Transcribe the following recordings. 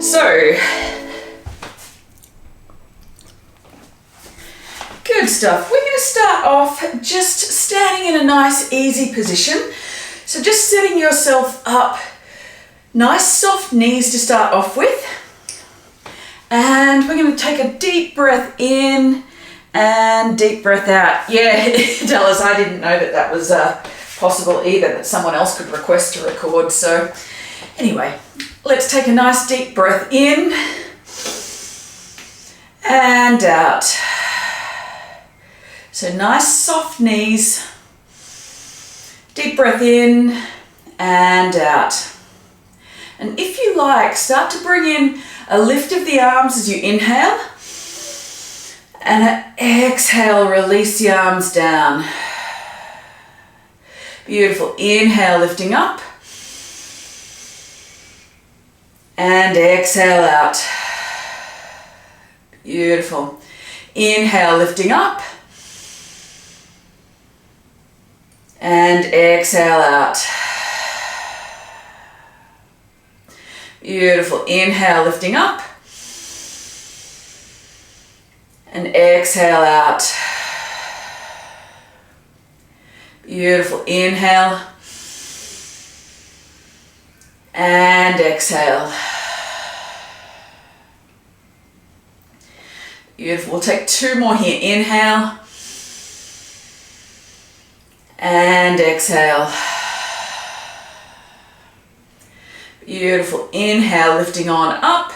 So, good stuff. We're going to start off just standing in a nice easy position. So just setting yourself up, nice soft knees to start off with. And we're going to take a deep breath in and deep breath out. Yeah, Dallas, I didn't know that that was possible either, that someone else could request to record. So anyway, let's take a nice deep breath in and out. So nice soft knees, deep breath in and out. And if you like, start to bring in a lift of the arms as you inhale, and exhale, release the arms down. Beautiful. Inhale, lifting up, and exhale out. Beautiful. Inhale, lifting up, and exhale out. Beautiful. Inhale, lifting up, and exhale out. Beautiful. Inhale and exhale. Beautiful. We'll take two more here. Inhale and exhale. Beautiful. Inhale, lifting on up,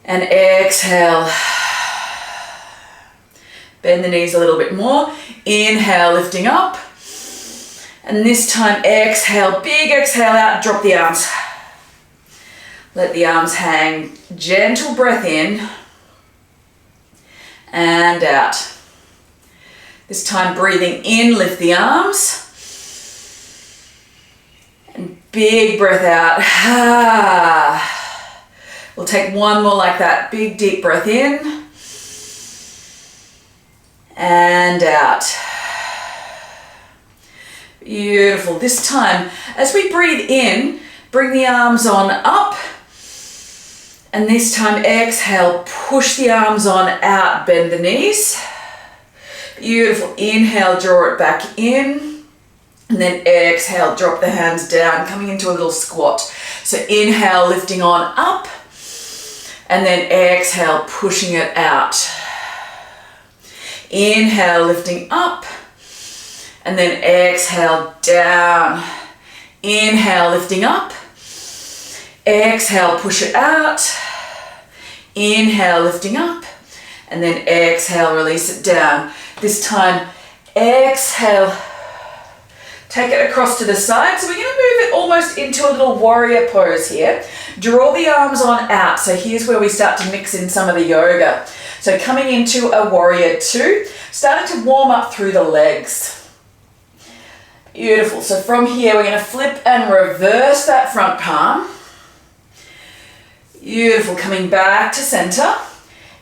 and exhale. Bend the knees a little bit more. Inhale, lifting up, and this time exhale, big exhale out, drop the arms. Let the arms hang. Gentle breath in and out. This time breathing in, lift the arms. And big breath out. We'll take one more like that. Big deep breath in and out. Beautiful. This time, as we breathe in, bring the arms on up. And this time, exhale, push the arms on out, bend the knees. Beautiful. Inhale, draw it back in. And then exhale, drop the hands down, coming into a little squat. So inhale, lifting on up. And then exhale, pushing it out. Inhale, lifting up. And then exhale, down. Inhale, lifting up. Exhale, push it out. Inhale, lifting up. And then exhale, release it down. This time, exhale. Take it across to the side. So we're going to move it almost into a little warrior pose here. Draw the arms on out. So here's where we start to mix in some of the yoga. So coming into a warrior two, starting to warm up through the legs. Beautiful. So from here, we're going to flip and reverse that front palm. Beautiful. Coming back to center.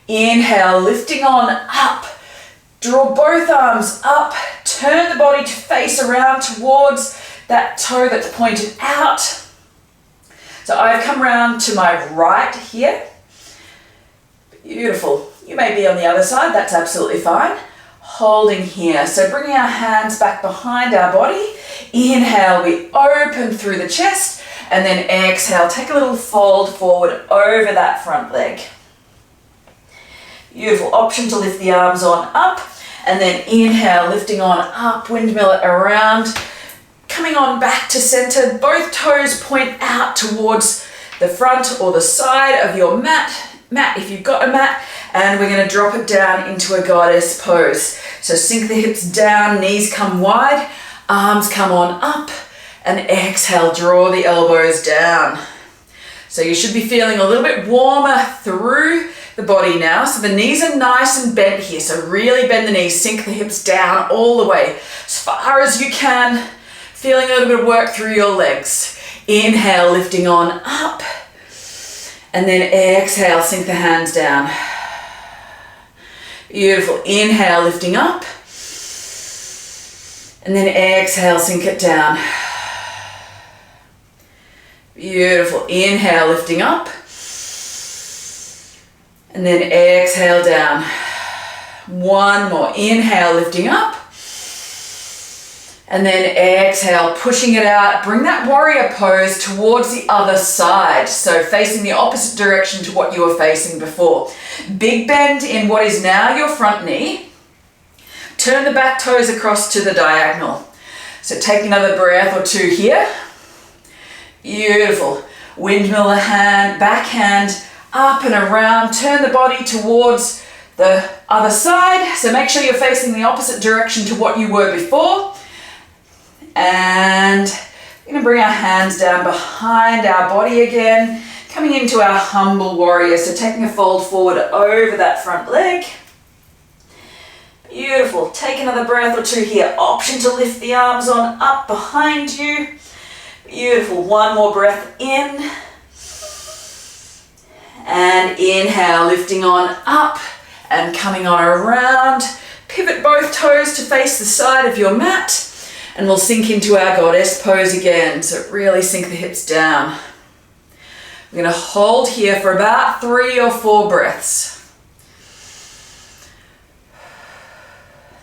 Inhale, lifting on up. Draw both arms up. Turn the body to face around towards that toe that's pointed out. So I've come round to my right here. Beautiful. You may be on the other side. That's absolutely fine. Holding here. So bringing our hands back behind our body. Inhale, we open through the chest. And then exhale, take a little fold forward over that front leg. Beautiful. Option to lift the arms on up. And then inhale, lifting on up, windmill it around. Coming on back to center. Both toes point out towards the front or the side of your mat. If you've got a mat. And we're going to drop it down into a goddess pose. So sink the hips down, knees come wide, arms come on up. And exhale, draw the elbows down. So you should be feeling a little bit warmer through the body now. So the knees are nice and bent here. So really bend the knees, sink the hips down all the way as far as you can. Feeling a little bit of work through your legs. Inhale, lifting on up. And then exhale, sink the hands down. Beautiful. Inhale, lifting up. And then exhale, sink it down. Beautiful. Inhale, lifting up. And then exhale down. One more. Inhale, lifting up. And then exhale, pushing it out. Bring that warrior pose towards the other side. So facing the opposite direction to what you were facing before. Big bend in what is now your front knee. Turn the back toes across to the diagonal. So take another breath or two here. Beautiful. Windmill the hand, backhand up and around. Turn the body towards the other side. So make sure you're facing the opposite direction to what you were before. And we're going to bring our hands down behind our body again, coming into our humble warrior. So taking a fold forward over that front leg. Beautiful. Take another breath or two here. Option to lift the arms on up behind you. Beautiful. One more breath in. And inhale, lifting on up and coming on around. Pivot both toes to face the side of your mat. And we'll sink into our goddess pose again. So really sink the hips down. We're going to hold here for about 3 or 4 breaths.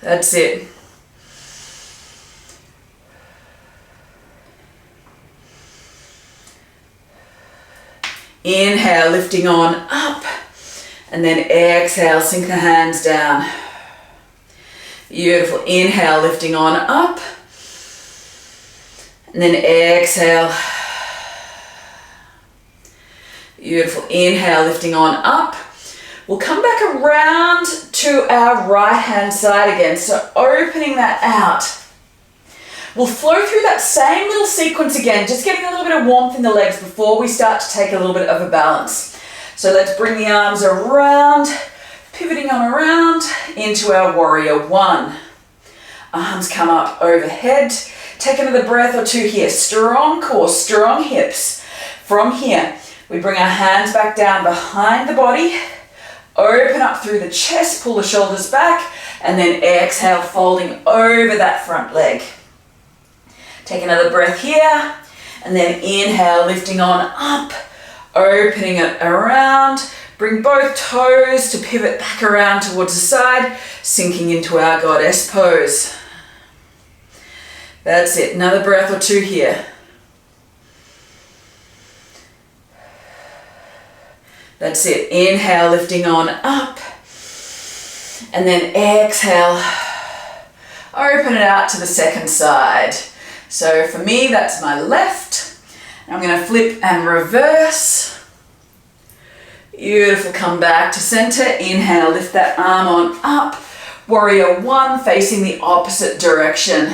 That's it. Inhale, lifting on up. And then exhale, sink the hands down. Beautiful. Inhale, lifting on up. And then exhale. Beautiful. Inhale, lifting on up. We'll come back around to our right hand side again. So opening that out. We'll flow through that same little sequence again, just getting a little bit of warmth in the legs before we start to take a little bit of a balance. So let's bring the arms around, pivoting on around into our warrior one. Arms come up overhead. Take another breath or two here. Strong core, strong hips. From here, we bring our hands back down behind the body. Open up through the chest, pull the shoulders back, and then exhale, folding over that front leg. Take another breath here, and then inhale, lifting on up, opening it around. Bring both toes to pivot back around towards the side, sinking into our goddess pose. That's it. Another breath or two here. That's it. Inhale, lifting on up. And then exhale. Open it out to the second side. So for me, that's my left. I'm going to flip and reverse. Beautiful. Come back to center. Inhale, lift that arm on up. Warrior one, facing the opposite direction.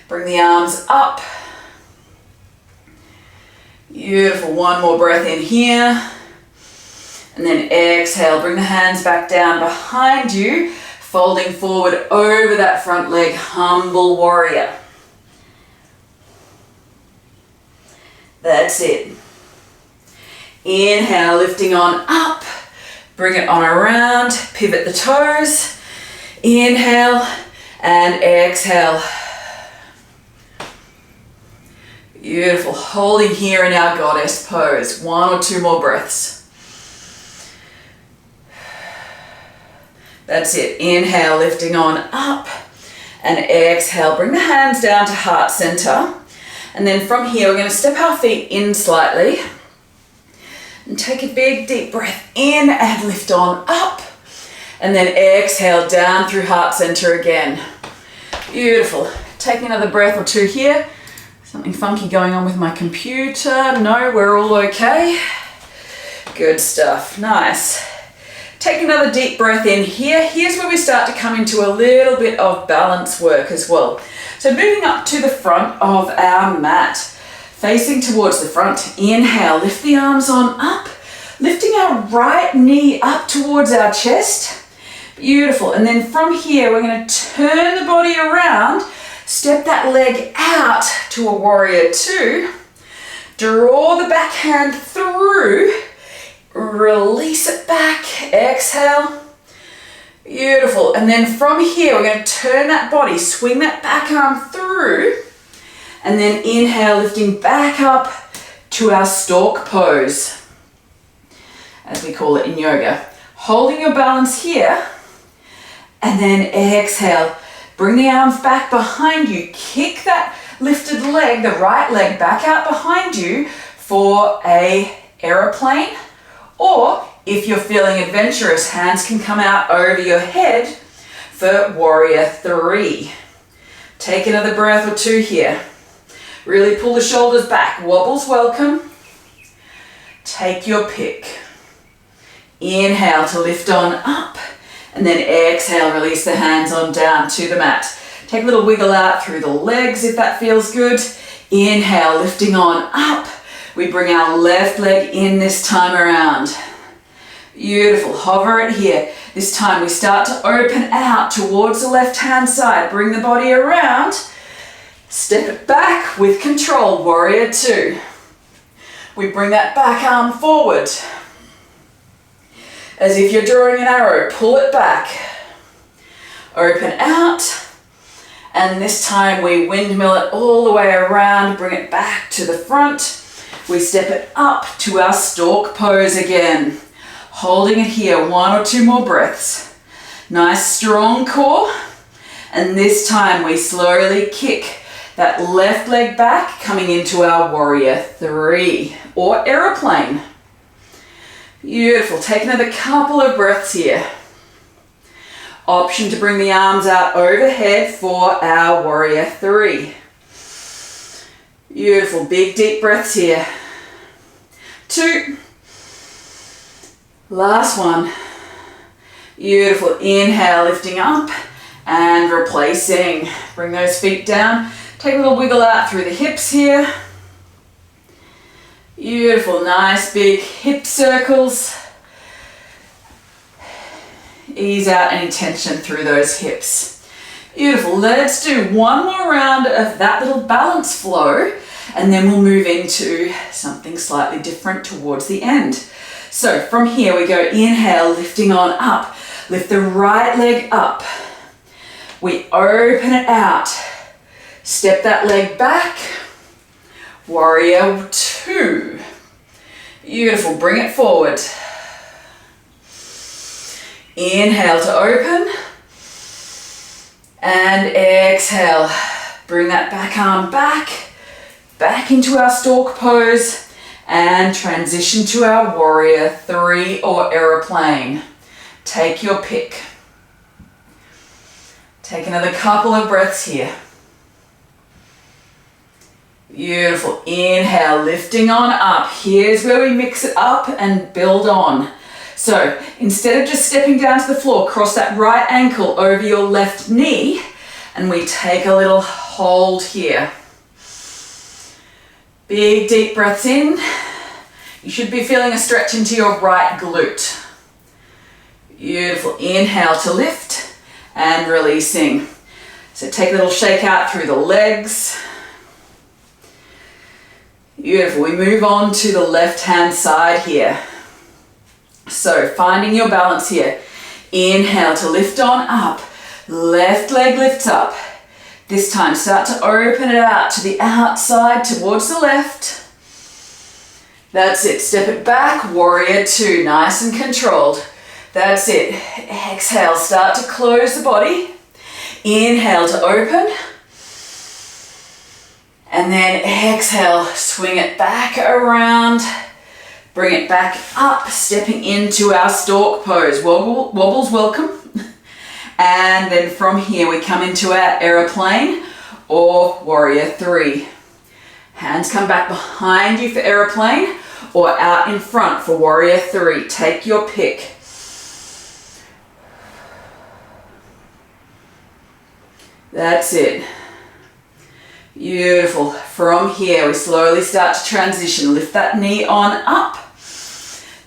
Bring the arms up. Beautiful. One more breath in here. And then exhale. Bring the hands back down behind you, folding forward over that front leg. Humble warrior. That's it. Inhale, lifting on up. Bring it on around. Pivot the toes. Inhale and exhale. Beautiful. Holding here in our goddess pose. 1 or 2 more breaths. That's it. Inhale, lifting on up. And exhale. Bring the hands down to heart center. And then from here, we're going to step our feet in slightly. And take a big deep breath in and lift on up. And then exhale down through heart center again. Beautiful. Take another breath or two here. Something funky going on with my computer. No, we're all okay. Good stuff. Nice. Take another deep breath in here. Here's where we start to come into a little bit of balance work as well. So moving up to the front of our mat, facing towards the front. Inhale, lift the arms on up, lifting our right knee up towards our chest. Beautiful. And then from here, we're going to turn the body around, step that leg out to a warrior two, draw the back hand through, release it back, exhale. Beautiful. And then from here, we're going to turn that body, swing that back arm through, and then inhale, lifting back up to our stork pose, as we call it in yoga. Holding your balance here, and then exhale. Bring the arms back behind you. Kick that lifted leg, the right leg, back out behind you for a aeroplane. Or if you're feeling adventurous, hands can come out over your head for warrior 3. Take another breath or 2 here. Really pull the shoulders back. Wobbles welcome. Take your pick. Inhale to lift on up. And then exhale, release the hands on down to the mat. Take a little wiggle out through the legs if that feels good. Inhale, lifting on up. We bring our left leg in this time around. Beautiful, hover it here. This time we start to open out towards the left hand side. Bring the body around. Step it back with control, warrior 2. We bring that back arm forward. As if you're drawing an arrow, pull it back. Open out. And this time we windmill it all the way around, bring it back to the front. We step it up to our stork pose again. Holding it here, 1 or 2 more breaths. Nice strong core. And this time we slowly kick that left leg back, coming into our warrior 3 or aeroplane. Beautiful. Take another couple of breaths here. Option to bring the arms out overhead for our warrior 3. Beautiful. Big deep breaths here. 2. Last one. Beautiful. Inhale, lifting up and replacing. Bring those feet down. Take a little wiggle out through the hips here. Beautiful, nice big hip circles. Ease out any tension through those hips. Beautiful, let's do one more round of that little balance flow and then we'll move into something slightly different towards the end. So from here we go, inhale, lifting on up. Lift the right leg up. We open it out. Step that leg back. Warrior 2. Beautiful, bring it forward. Inhale to open. And exhale. Bring that back arm back into our stork pose and transition to our warrior 3 or aeroplane. Take your pick. Take another couple of breaths here. Beautiful. Inhale, lifting on up. Here's where we mix it up and build on. So instead of just stepping down to the floor, cross that right ankle over your left knee and we take a little hold here. Big deep breaths in. You should be feeling a stretch into your right glute. Beautiful. Inhale to lift and releasing. So take a little shake out through the legs. Beautiful. We move on to the left hand side here. So finding your balance here. Inhale to lift on up. Left leg lifts up. This time start to open it out to the outside towards the left. That's it. Step it back. Warrior 2. Nice and controlled. That's it. Exhale. Start to close the body. Inhale to open. And then exhale, swing it back around, bring it back up, stepping into our stork pose. Wobbles welcome. And then from here we come into our aeroplane or warrior 3. Hands come back behind you for aeroplane or out in front for warrior 3. Take your pick. That's it. Beautiful. From here, we slowly start to transition. Lift that knee on up.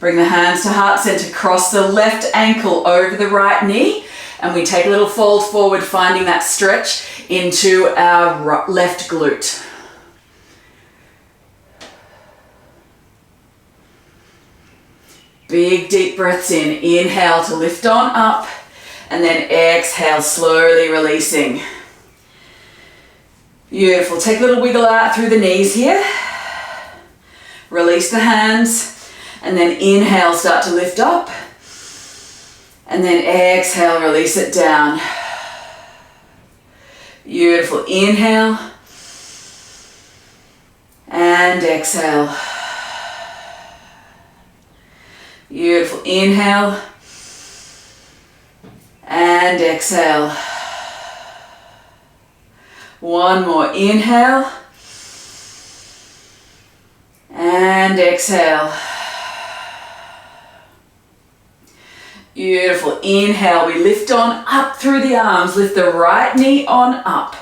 Bring the hands to heart center. Cross the left ankle over the right knee. And we take a little fold forward, finding that stretch into our left glute. Big deep breaths in. Inhale to lift on up. And then exhale, slowly releasing. Beautiful. Take a little wiggle out through the knees here. Release the hands. And then inhale, start to lift up. And then exhale, release it down. Beautiful. Inhale. And exhale. Beautiful. Inhale. And exhale. One more. Inhale. And exhale. Beautiful. Inhale, we lift on up through the arms. Lift the right knee on up.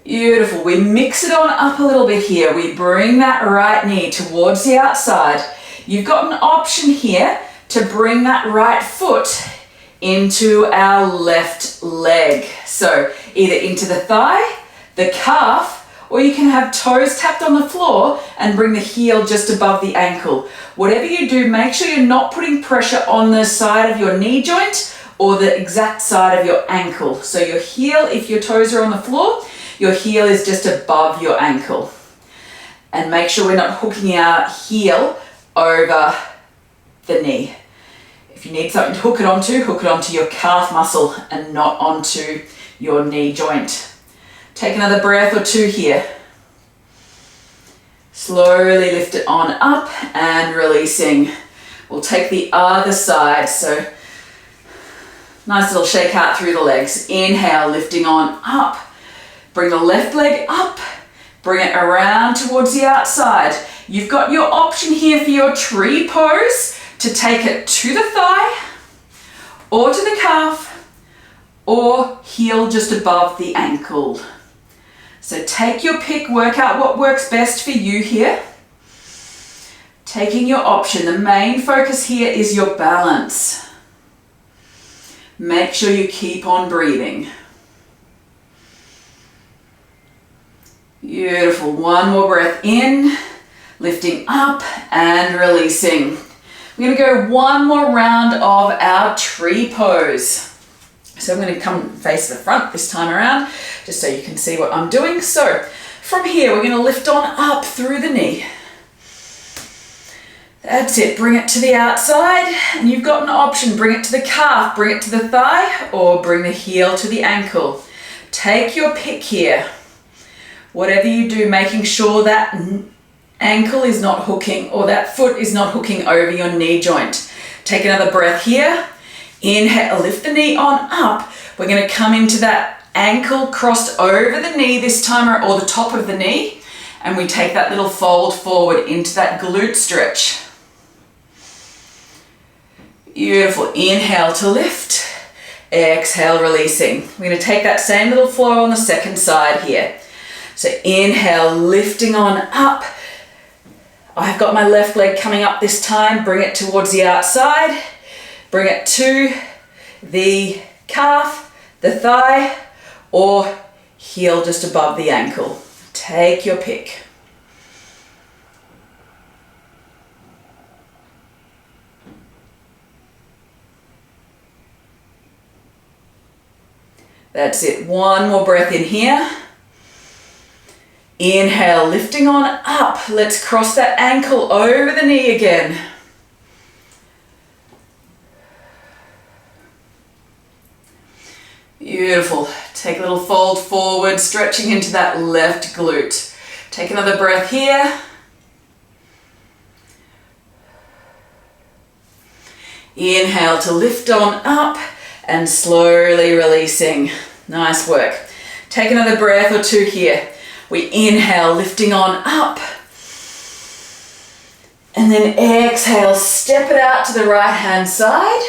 Beautiful. We mix it on up a little bit here. We bring that right knee towards the outside. You've got an option here to bring that right foot into our left leg. So either into the thigh, the calf, or you can have toes tapped on the floor and bring the heel just above the ankle. Whatever you do, make sure you're not putting pressure on the side of your knee joint or the exact side of your ankle. So your heel, if your toes are on the floor, your heel is just above your ankle. And make sure we're not hooking our heel over the knee. If you need something to hook it onto your calf muscle and not onto your knee joint. Take another breath or two here. Slowly lift it on up and releasing. We'll take the other side. So nice little shake out through the legs. Inhale, lifting on up. Bring the left leg up. Bring it around towards the outside. You've got your option here for your tree pose to take it to the thigh or to the calf or heel just above the ankle. So take your pick, work out what works best for you here. Taking your option. The main focus here is your balance. Make sure you keep on breathing. Beautiful. One more breath in, lifting up and releasing. We're going to go one more round of our tree pose. So I'm going to come face the front this time around, just so you can see what I'm doing. So from here, we're going to lift on up through the knee. That's it. Bring it to the outside, and you've got an option. Bring it to the calf, bring it to the thigh, or bring the heel to the ankle. Take your pick here. Whatever you do, making sure that ankle is not hooking or that foot is not hooking over your knee joint. Take another breath here. Inhale, lift the knee on up. We're going to come into that ankle crossed over the knee this time, or the top of the knee, and we take that little fold forward into that glute stretch. Beautiful. Inhale to lift. Exhale, releasing. We're going to take that same little flow on the second side here. So inhale, lifting on up. I've got my left leg coming up this time. Bring it towards the outside. Bring it to the calf, the thigh, or heel just above the ankle. Take your pick. That's it. One more breath in here. Inhale, lifting on up. Let's cross that ankle over the knee again. Beautiful. Take a little fold forward, stretching into that left glute. Take another breath here. Inhale to lift on up and slowly releasing. Nice work. Take another breath or two here. We inhale, lifting on up. And then exhale, step it out to the right hand side.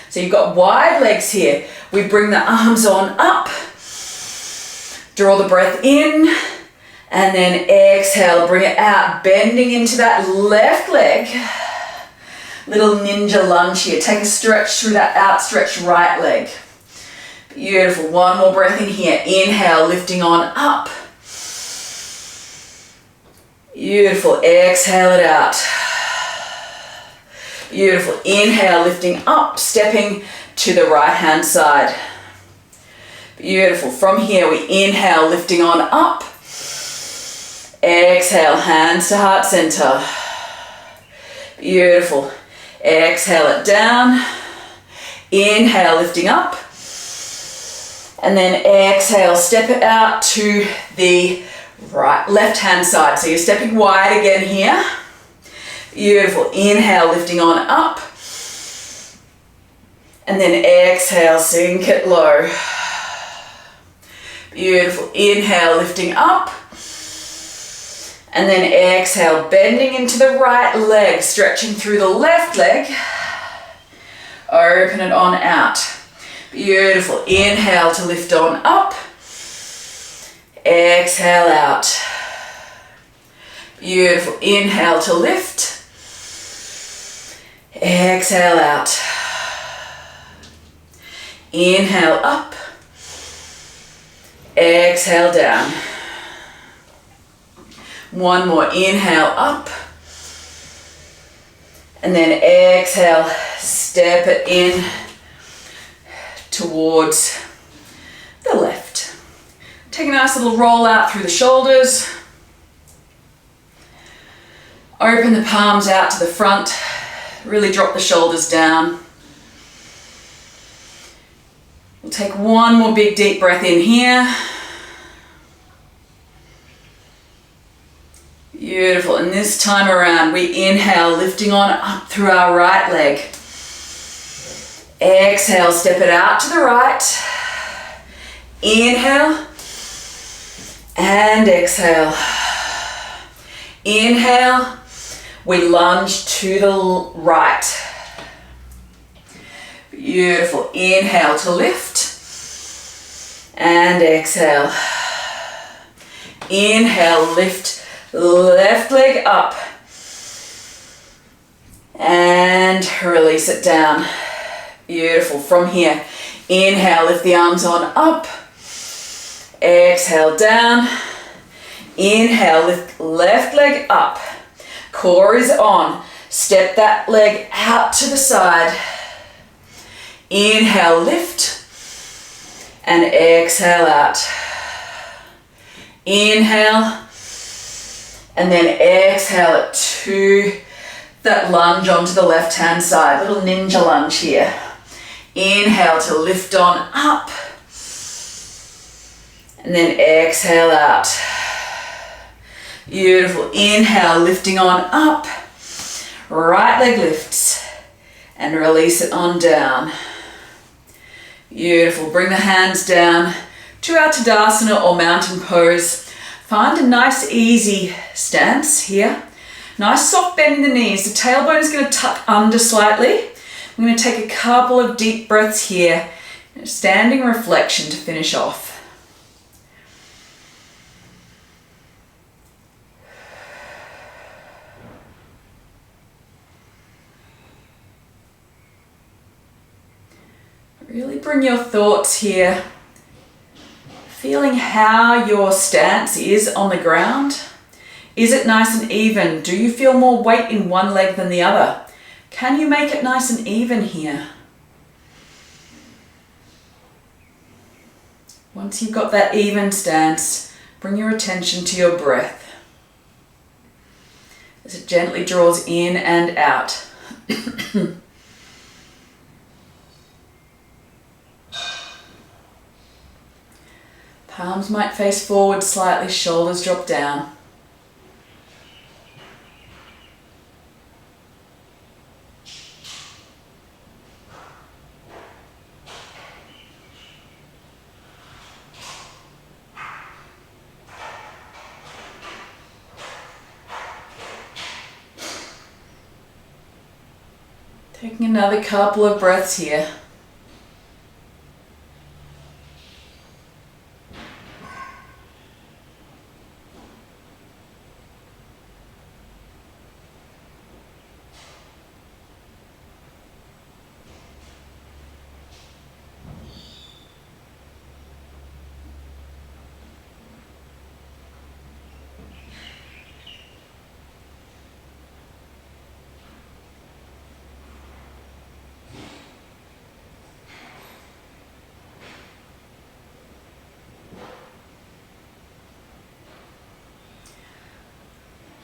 So you've got wide legs here. We bring the arms on up. Draw the breath in. And then exhale, bring it out, bending into that left leg. Little ninja lunge here. Take a stretch through that outstretched right leg. Beautiful. One more breath in here. Inhale, lifting on up. Beautiful. Exhale it out. Beautiful. Inhale, lifting up, stepping to the right hand side. Beautiful. From here, we inhale, lifting on up. Exhale, hands to heart center. Beautiful. Exhale it down. Inhale, lifting up. And then exhale, step it out to the left hand side. So you're stepping wide again here. Beautiful. Inhale, lifting on up. And then exhale, sink it low. Beautiful. Inhale, lifting up. And then exhale, bending into the right leg, stretching through the left leg. Open it on out. Beautiful. Inhale to lift on up. Exhale out. Beautiful. Inhale to lift. Exhale out. Inhale up. Exhale down. One more. Inhale up. And then exhale, step it in towards the left. Take a nice little roll out through the shoulders. Open the palms out to the front. Really drop the shoulders down. We'll take one more big deep breath in here. Beautiful. And this time around, we inhale, lifting on up through our right leg. Exhale, step it out to the right. Inhale and exhale. Inhale, we lunge to the right. Beautiful. Inhale to lift and exhale. Inhale, lift left leg up and release it down. Beautiful. From here, inhale, lift the arms on up. Exhale down. Inhale, lift left leg up. Core is on. Step that leg out to the side. Inhale, lift. And exhale out. Inhale. And then exhale it to that lunge onto the left hand side. Little ninja lunge here. Inhale to lift on up. And then exhale out. Beautiful. Inhale, lifting on up. Right leg lifts. And release it on down. Beautiful. Bring the hands down to our Tadasana or mountain pose. Find a nice easy stance here. Nice soft bend in the knees. The tailbone is going to tuck under slightly. I'm going to take a couple of deep breaths here. Standing reflection to finish off. Really bring your thoughts here. Feeling how your stance is on the ground. Is it nice and even? Do you feel more weight in one leg than the other? Can you make it nice and even here? Once you've got that even stance, bring your attention to your breath as it gently draws in and out. Palms might face forward slightly, shoulders drop down. Taking another couple of breaths here.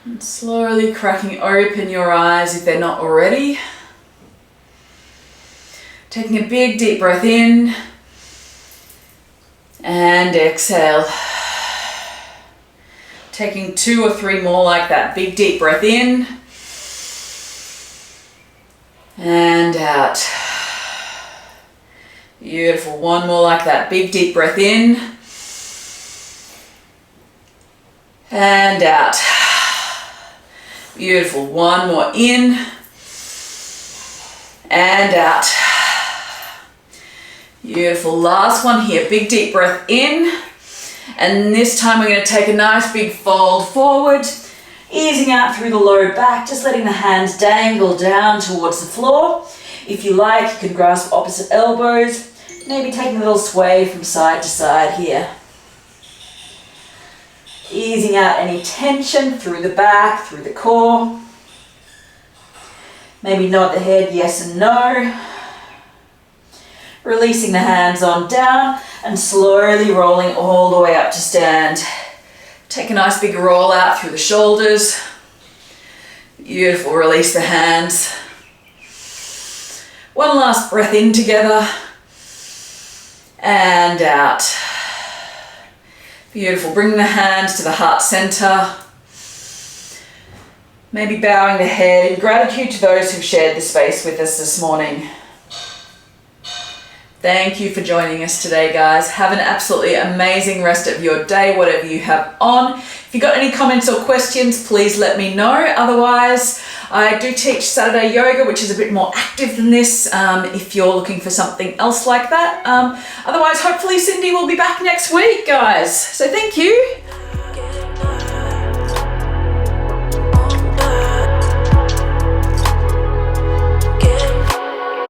And slowly cracking open your eyes if they're not already. Taking a big deep breath in and exhale. Taking 2 or 3 more like that. Big deep breath in and out. Beautiful. 1 more like that. Big deep breath in and out. Beautiful. 1 more in and out. Beautiful. Last one here. Big deep breath in. And this time we're going to take a nice big fold forward, easing out through the low back, just letting the hands dangle down towards the floor. If you like, you can grasp opposite elbows, maybe taking a little sway from side to side here. Easing out any tension through the back, through the core. Maybe nod the head yes and no. Releasing the hands on down and slowly rolling all the way up to stand. Take a nice big roll out through the shoulders. Beautiful, release the hands. One last breath in together and out. Beautiful, bring the hands to the heart center. Maybe bowing the head in gratitude to those who've shared this space with us this morning. Thank you for joining us today, guys. Have an absolutely amazing rest of your day, whatever you have on. If you've got any comments or questions, please let me know. Otherwise, I do teach Saturday yoga, which is a bit more active than this, if you're looking for something else like that. Otherwise, hopefully Cindy will be back next week, guys. So thank you.